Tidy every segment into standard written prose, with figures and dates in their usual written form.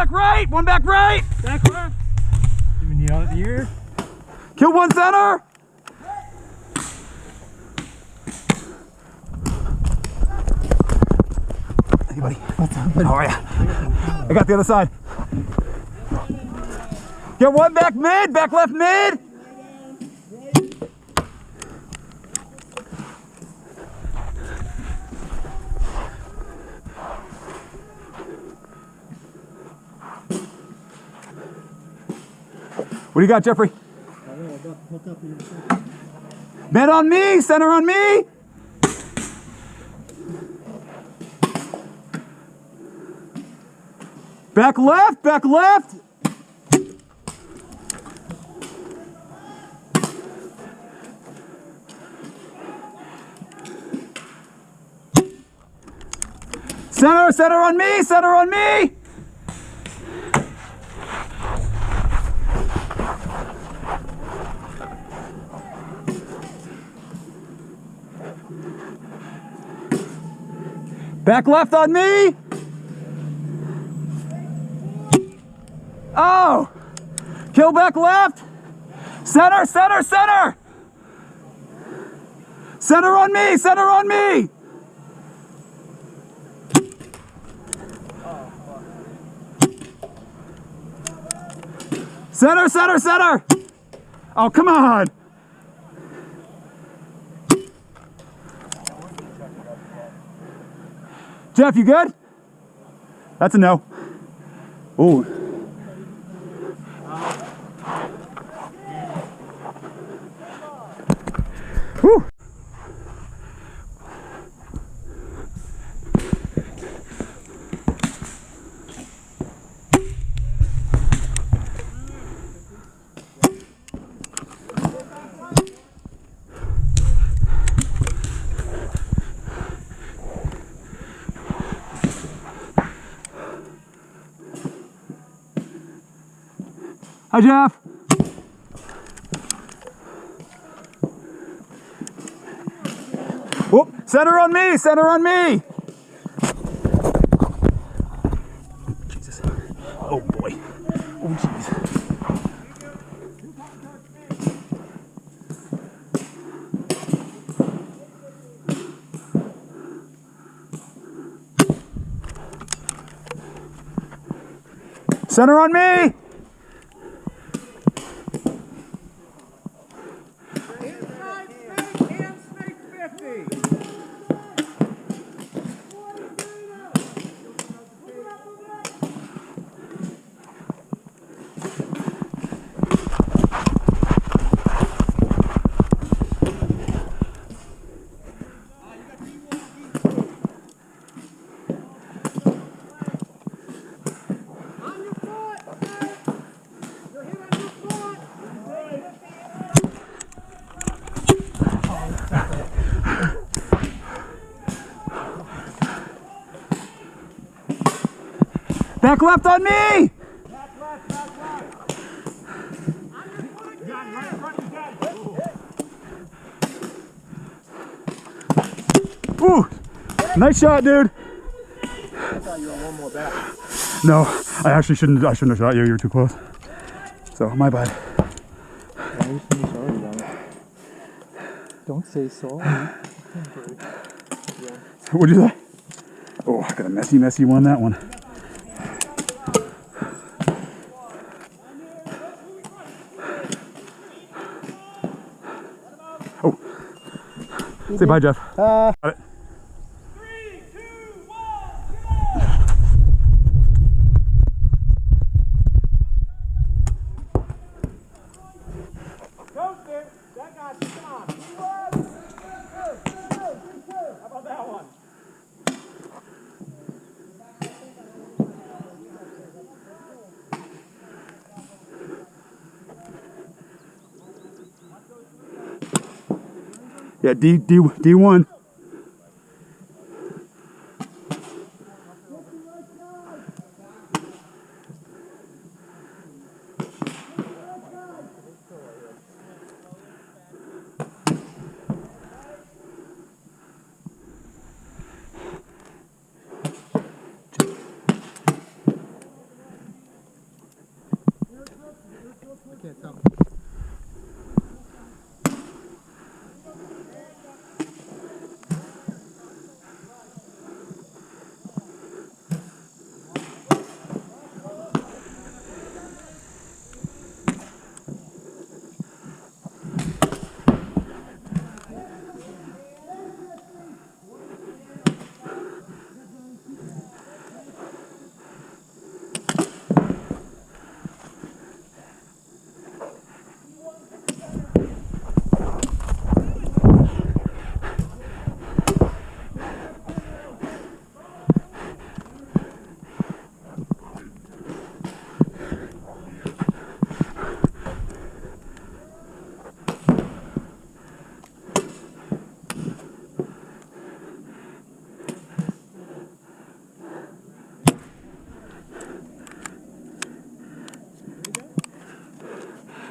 back right. One back right. Back left. Give me the out of the ear. Kill one center. Hey, buddy. How are ya? I got the other side. Get one back mid. Back left mid. What do you got, Jeffrey? Mid on me, center on me. Back left, back left. Center, center on me, center on me. Back left on me. Oh, kill back left. Center, center, center. Center on me, center on me. Center, center, center. Oh, come on. Jeff, you good? That's a no. Ooh. Whew. Hi, Jeff. Whoop, center on me, center on me. Jesus. Oh, boy. Oh, jeez. Center on me. Back left on me! Back left, back left. Ooh, nice shot, dude. I thought you were one more back. No, I actually shouldn't have shot you. You were too close. So, my bad. Don't say sorry. What'd you say? Oh, I got a messy one, that one. Oh. Say bye, Jeff. Got it. 3, 2, 1, go! Go, Dick. That guy's gone. How about that one? Yeah, D1.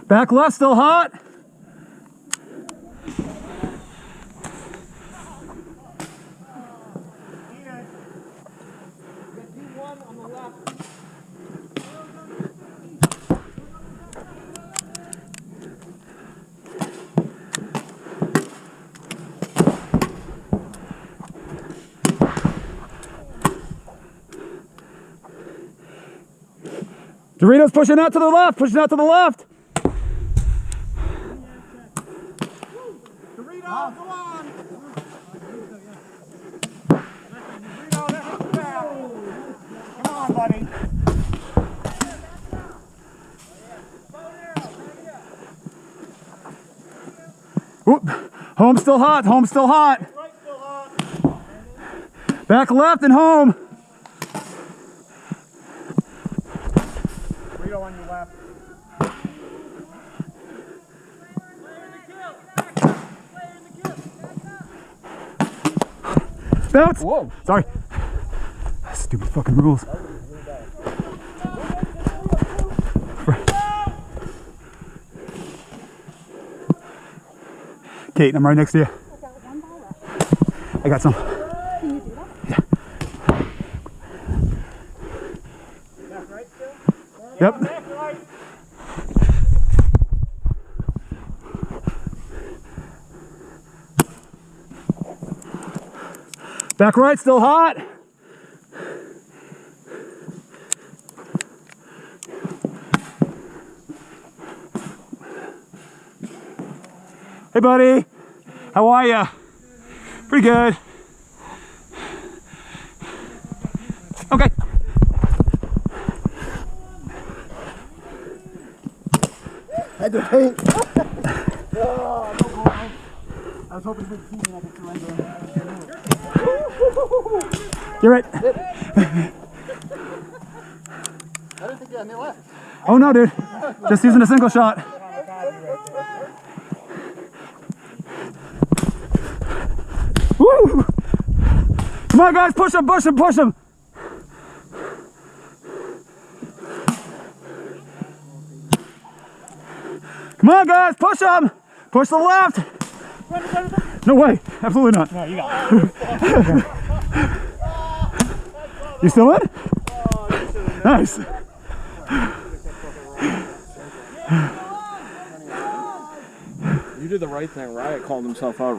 Back left, still hot. Doritos pushing out to the left, pushing out to the left. Dorito, go on! Dorito, that hits back. Come on, buddy. Whoop. Home still hot, home still hot. Right, still hot. Back left and home. Dorito on your left. Bounce. Whoa. Sorry. Stupid fucking rules. Kate, I'm right next to you. I got one ball left. I got some. Can you do that? Yeah. Left, right, still? Yep. Left, right. Back right, still hot. Hey buddy, how are ya? Pretty good. Okay. Had to paint. Oh, no goal. I was hoping for the team and I could surrender. You're right. I didn't think you had any left. Oh no, dude. Just using a single shot. Woo! Come on, guys, push him, push him, push him. Come on, guys, push him. Push the left. No way, absolutely not. No, you got it. You still in? Nice. You did the right thing. Riot called himself out